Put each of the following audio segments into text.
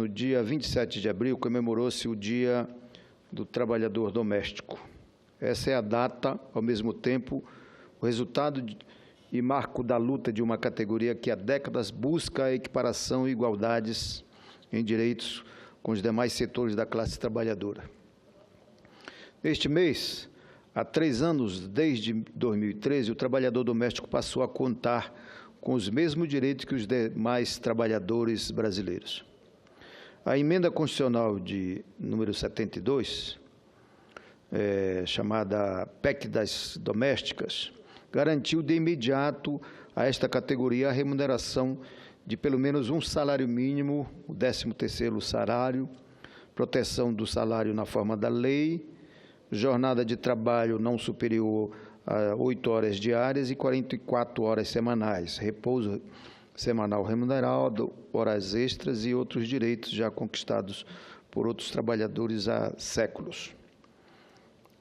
No dia 27 de abril, comemorou-se o Dia do Trabalhador Doméstico. Essa é a data, ao mesmo tempo, o resultado e marco da luta de uma categoria que há décadas busca a equiparação e igualdades em direitos com os demais setores da classe trabalhadora. Neste mês, há 3 anos, desde 2013, o trabalhador doméstico passou a contar com os mesmos direitos que os demais trabalhadores brasileiros. A emenda constitucional de número 72, chamada PEC das Domésticas, garantiu de imediato a esta categoria a remuneração de pelo menos um salário mínimo, o 13º salário, proteção do salário na forma da lei, jornada de trabalho não superior a 8 horas diárias e 44 horas semanais, repouso semanal remunerado, horas extras e outros direitos já conquistados por outros trabalhadores há séculos.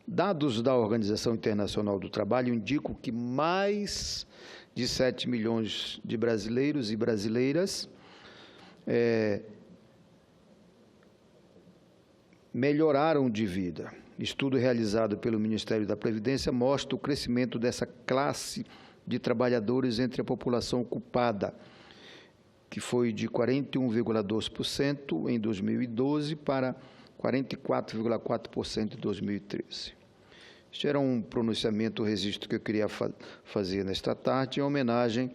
Dados da Organização Internacional do Trabalho indicam que mais de 7 milhões de brasileiros e brasileiras melhoraram de vida. Estudo realizado pelo Ministério da Previdência mostra o crescimento dessa classe de trabalhadores entre a população ocupada, que foi de 41,2% em 2012 para 44,4% em 2013. Este era um pronunciamento, registro que eu queria fazer nesta tarde, em homenagem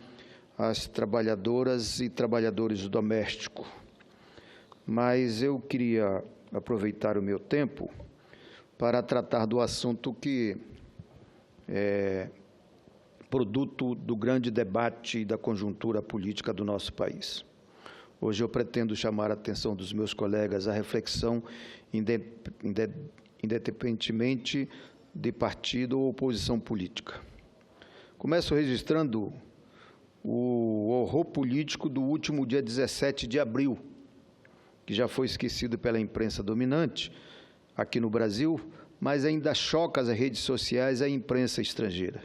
às trabalhadoras e trabalhadores domésticos. Mas eu queria aproveitar o meu tempo para tratar do assunto que é produto do grande debate e da conjuntura política do nosso país. Hoje eu pretendo chamar a atenção dos meus colegas à reflexão, independentemente de partido ou oposição política. Começo registrando o horror político do último dia 17 de abril, que já foi esquecido pela imprensa dominante aqui no Brasil, mas ainda choca as redes sociais e a imprensa estrangeira.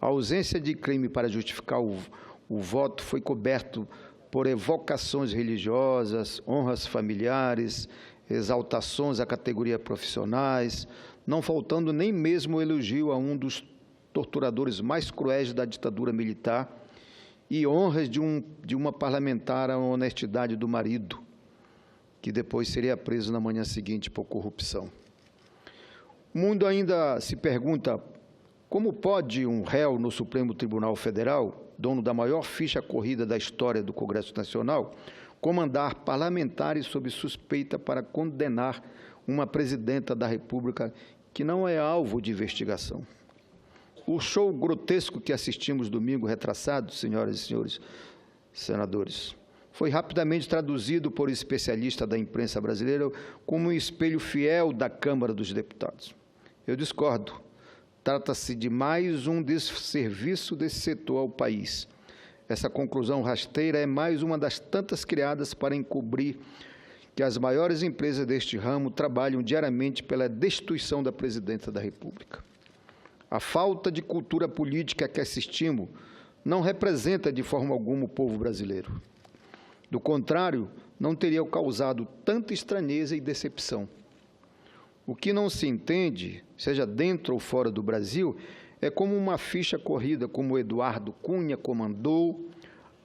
A ausência de crime para justificar o voto foi coberto por evocações religiosas, honras familiares, exaltações à categoria profissionais, não faltando nem mesmo o elogio a um dos torturadores mais cruéis da ditadura militar e honras de uma parlamentar à honestidade do marido, que depois seria preso na manhã seguinte por corrupção. O mundo ainda se pergunta como pode um réu no Supremo Tribunal Federal, dono da maior ficha corrida da história do Congresso Nacional, comandar parlamentares sob suspeita para condenar uma presidenta da República que não é alvo de investigação. O show grotesco que assistimos domingo retrasado, senhoras e senhores senadores, foi rapidamente traduzido por especialistas da imprensa brasileira como um espelho fiel da Câmara dos Deputados. Eu discordo. Trata-se de mais um desserviço desse setor ao país. Essa conclusão rasteira é mais uma das tantas criadas para encobrir que as maiores empresas deste ramo trabalham diariamente pela destituição da presidenta da República. A falta de cultura política que assistimos não representa de forma alguma o povo brasileiro. Do contrário, não teria causado tanta estranheza e decepção. O que não se entende, seja dentro ou fora do Brasil, é como uma ficha corrida, como Eduardo Cunha comandou,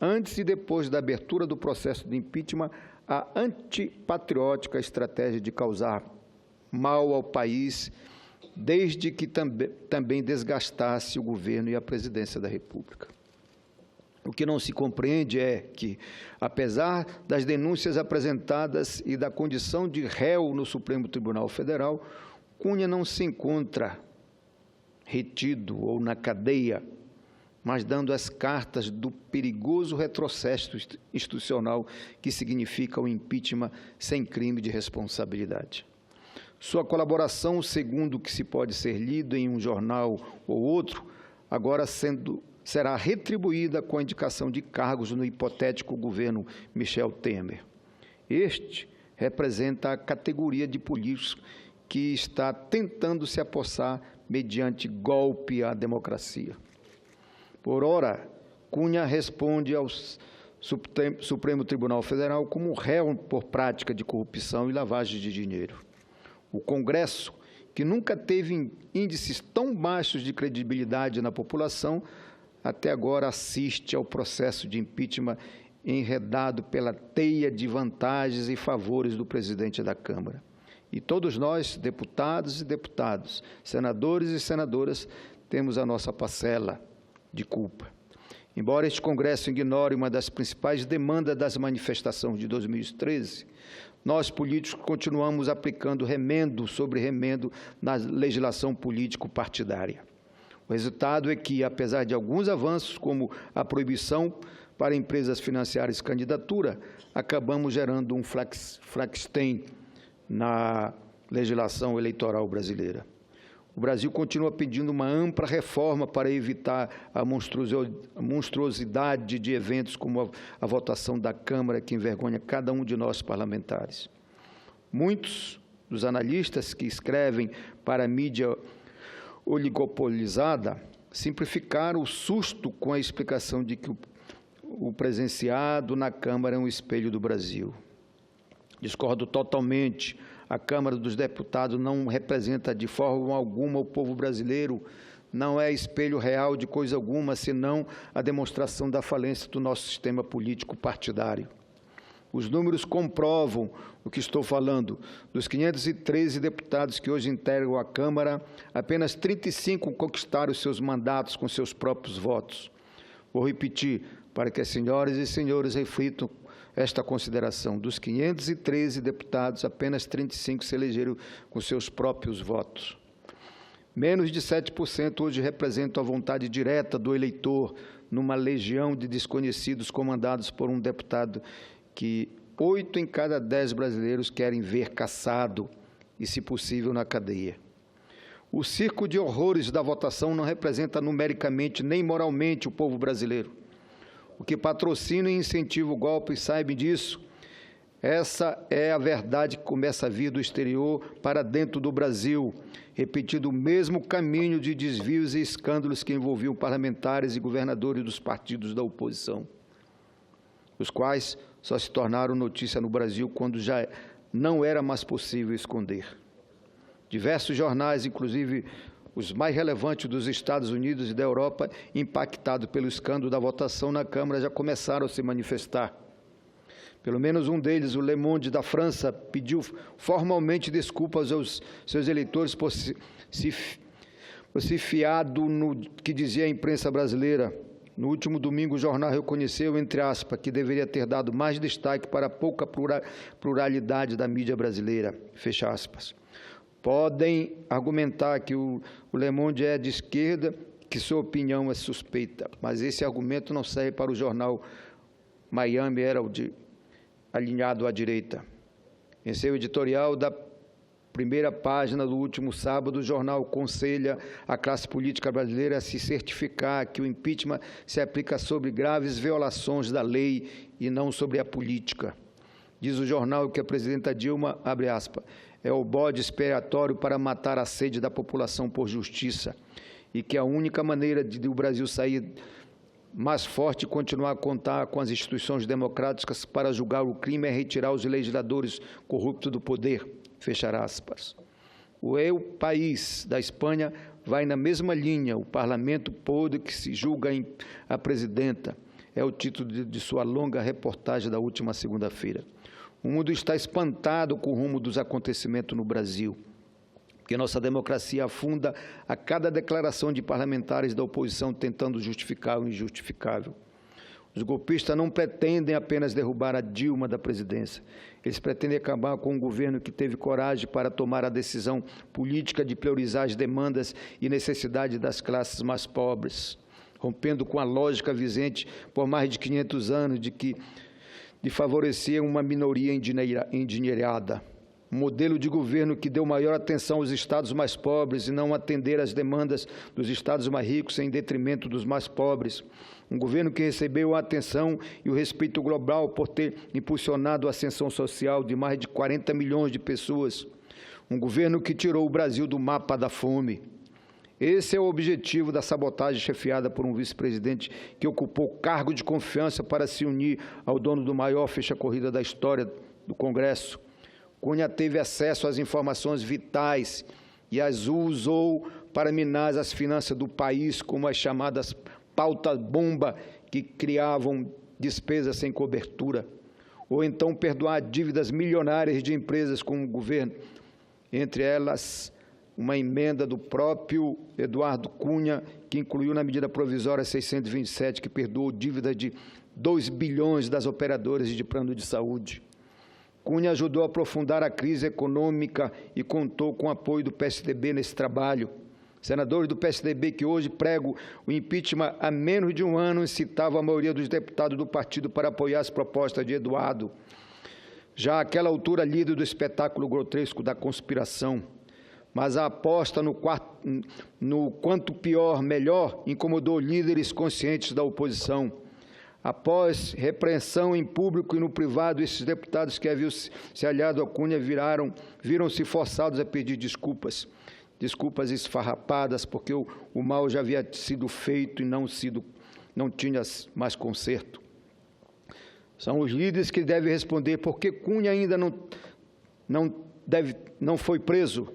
antes e depois da abertura do processo de impeachment, a antipatriótica estratégia de causar mal ao país, desde que também desgastasse o governo e a presidência da República. O que não se compreende é que, apesar das denúncias apresentadas e da condição de réu no Supremo Tribunal Federal, Cunha não se encontra retido ou na cadeia, mas dando as cartas do perigoso retrocesso institucional que significa o impeachment sem crime de responsabilidade. Sua colaboração, segundo o que se pode ser lido em um jornal ou outro, agora será retribuída com a indicação de cargos no hipotético governo Michel Temer. Este representa a categoria de políticos que está tentando se apossar mediante golpe à democracia. Por ora, Cunha responde aos Supremo Tribunal Federal como réu por prática de corrupção e lavagem de dinheiro. O Congresso, que nunca teve índices tão baixos de credibilidade na população, até agora assiste ao processo de impeachment enredado pela teia de vantagens e favores do presidente da Câmara. E todos nós, deputados e deputadas, senadores e senadoras, temos a nossa parcela de culpa. Embora este Congresso ignore uma das principais demandas das manifestações de 2013, nós, políticos, continuamos aplicando remendo sobre remendo na legislação político-partidária. O resultado é que, apesar de alguns avanços, como a proibição para empresas financiarem candidatura, acabamos gerando um Frankenstein na legislação eleitoral brasileira. O Brasil continua pedindo uma ampla reforma para evitar a monstruosidade de eventos como a votação da Câmara, que envergonha cada um de nós parlamentares. Muitos dos analistas que escrevem para a mídia oligopolizada simplificaram o susto com a explicação de que o presenciado na Câmara é um espelho do Brasil. Discordo totalmente. A Câmara dos Deputados não representa de forma alguma o povo brasileiro, não é espelho real de coisa alguma, senão a demonstração da falência do nosso sistema político partidário. Os números comprovam o que estou falando. Dos 513 deputados que hoje integram a Câmara, apenas 35 conquistaram seus mandatos com seus próprios votos. Vou repetir, para que as senhoras e senhores reflitam esta consideração. Dos 513 deputados, apenas 35 se elegeram com seus próprios votos. Menos de 7% hoje representam a vontade direta do eleitor numa legião de desconhecidos comandados por um deputado que 8 em cada 10 brasileiros querem ver caçado e, se possível, na cadeia. O circo de horrores da votação não representa numericamente nem moralmente o povo brasileiro. O que patrocina e incentiva o golpe, sabe disso. Essa é a verdade que começa a vir do exterior para dentro do Brasil, repetindo o mesmo caminho de desvios e escândalos que envolviam parlamentares e governadores dos partidos da oposição, os quais só se tornaram notícia no Brasil quando já não era mais possível esconder. Diversos jornais, inclusive os mais relevantes dos Estados Unidos e da Europa, impactados pelo escândalo da votação na Câmara, já começaram a se manifestar. Pelo menos um deles, o Le Monde da França, pediu formalmente desculpas aos seus eleitores por se fiado no que dizia a imprensa brasileira. No último domingo, o jornal reconheceu, entre aspas, que deveria ter dado mais destaque para a pouca pluralidade da mídia brasileira, fecha aspas. Podem argumentar que o Le Monde é de esquerda, que sua opinião é suspeita, mas esse argumento não serve para o jornal Miami Herald, alinhado à direita. Em seu editorial da primeira página do último sábado, o jornal aconselha a classe política brasileira a se certificar que o impeachment se aplica sobre graves violações da lei e não sobre a política. Diz o jornal que a presidenta Dilma, abre aspas, é o bode expiatório para matar a sede da população por justiça e que a única maneira de o Brasil sair mais forte e continuar a contar com as instituições democráticas para julgar o crime é retirar os legisladores corruptos do poder, fechar aspas. O El País da Espanha vai na mesma linha, o parlamento podre que se julga a presidenta, é o título de sua longa reportagem da última segunda-feira. O mundo está espantado com o rumo dos acontecimentos no Brasil, porque nossa democracia afunda a cada declaração de parlamentares da oposição tentando justificar o injustificável. Os golpistas não pretendem apenas derrubar a Dilma da presidência, eles pretendem acabar com um governo que teve coragem para tomar a decisão política de priorizar as demandas e necessidades das classes mais pobres, rompendo com a lógica vigente por mais de 500 anos de favorecer uma minoria endinheirada. Um modelo de governo que deu maior atenção aos estados mais pobres e não atender às demandas dos estados mais ricos em detrimento dos mais pobres. Um governo que recebeu a atenção e o respeito global por ter impulsionado a ascensão social de mais de 40 milhões de pessoas. Um governo que tirou o Brasil do mapa da fome. Esse é o objetivo da sabotagem chefiada por um vice-presidente que ocupou cargo de confiança para se unir ao dono do maior fecha-corrida da história do Congresso. Cunha teve acesso às informações vitais e as usou para minar as finanças do país, como as chamadas pautas-bomba, que criavam despesas sem cobertura, ou então perdoar dívidas milionárias de empresas com o governo, entre elas uma emenda do próprio Eduardo Cunha, que incluiu na medida provisória 627, que perdoou dívidas de 2 bilhões das operadoras de plano de saúde. Cunha ajudou a aprofundar a crise econômica e contou com o apoio do PSDB nesse trabalho. Senadores do PSDB que hoje pregam o impeachment há menos de um ano incitavam a maioria dos deputados do partido para apoiar as propostas de Eduardo. Já àquela altura, líder do espetáculo grotesco da conspiração. Mas a aposta no quanto pior, melhor, incomodou líderes conscientes da oposição. Após repreensão em público e no privado, esses deputados que haviam se aliado a Cunha viram-se forçados a pedir desculpas. Desculpas esfarrapadas, porque o mal já havia sido feito e não tinha mais conserto. São os líderes que devem responder por que Cunha ainda não foi preso.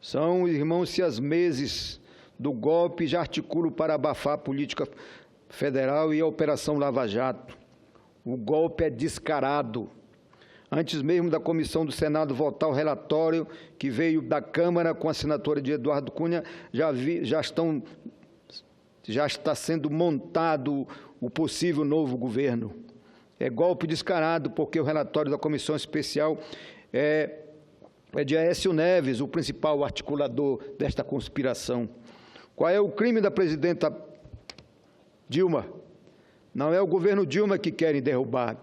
São os irmãos siameses do golpe já articulam para abafar a política federal e a Operação Lava Jato. O golpe é descarado. Antes mesmo da comissão do Senado votar o relatório que veio da Câmara com a assinatura de Eduardo Cunha, já está sendo montado o possível novo governo. É golpe descarado porque o relatório da comissão especial é de Aécio Neves, o principal articulador desta conspiração. Qual é o crime da presidenta Dilma? Não é o governo Dilma que querem derrubar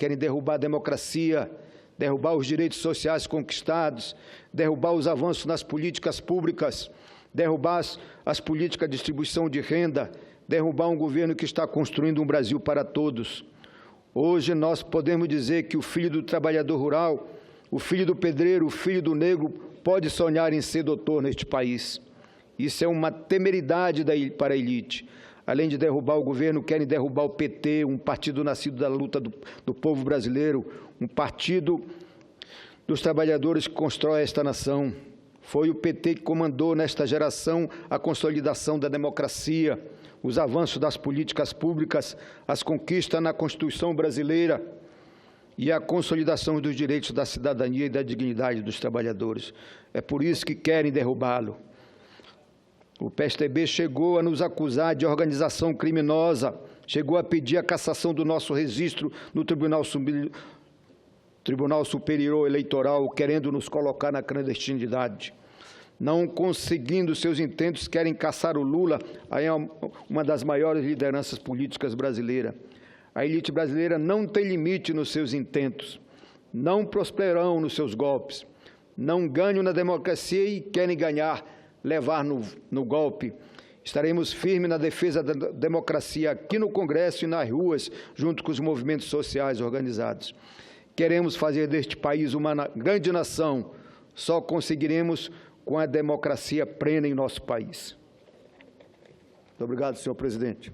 a democracia, derrubar os direitos sociais conquistados, derrubar os avanços nas políticas públicas, derrubar as políticas de distribuição de renda, derrubar um governo que está construindo um Brasil para todos. Hoje nós podemos dizer que o filho do trabalhador rural, o filho do pedreiro, o filho do negro pode sonhar em ser doutor neste país. Isso é uma temeridade para a elite. Além de derrubar o governo, querem derrubar o PT, um partido nascido da luta do povo brasileiro, um partido dos trabalhadores que constrói esta nação. Foi o PT que comandou nesta geração a consolidação da democracia, os avanços das políticas públicas, as conquistas na Constituição brasileira e a consolidação dos direitos da cidadania e da dignidade dos trabalhadores. É por isso que querem derrubá-lo. O PSDB chegou a nos acusar de organização criminosa, chegou a pedir a cassação do nosso registro no Tribunal Superior Eleitoral, querendo nos colocar na clandestinidade. Não conseguindo seus intentos, querem caçar o Lula, aí é uma das maiores lideranças políticas brasileiras. A elite brasileira não tem limite nos seus intentos, não prosperarão nos seus golpes, não ganham na democracia e querem levar no golpe. Estaremos firmes na defesa da democracia aqui no Congresso e nas ruas, junto com os movimentos sociais organizados. Queremos fazer deste país uma grande nação, só conseguiremos com a democracia plena em nosso país. Muito obrigado, senhor presidente.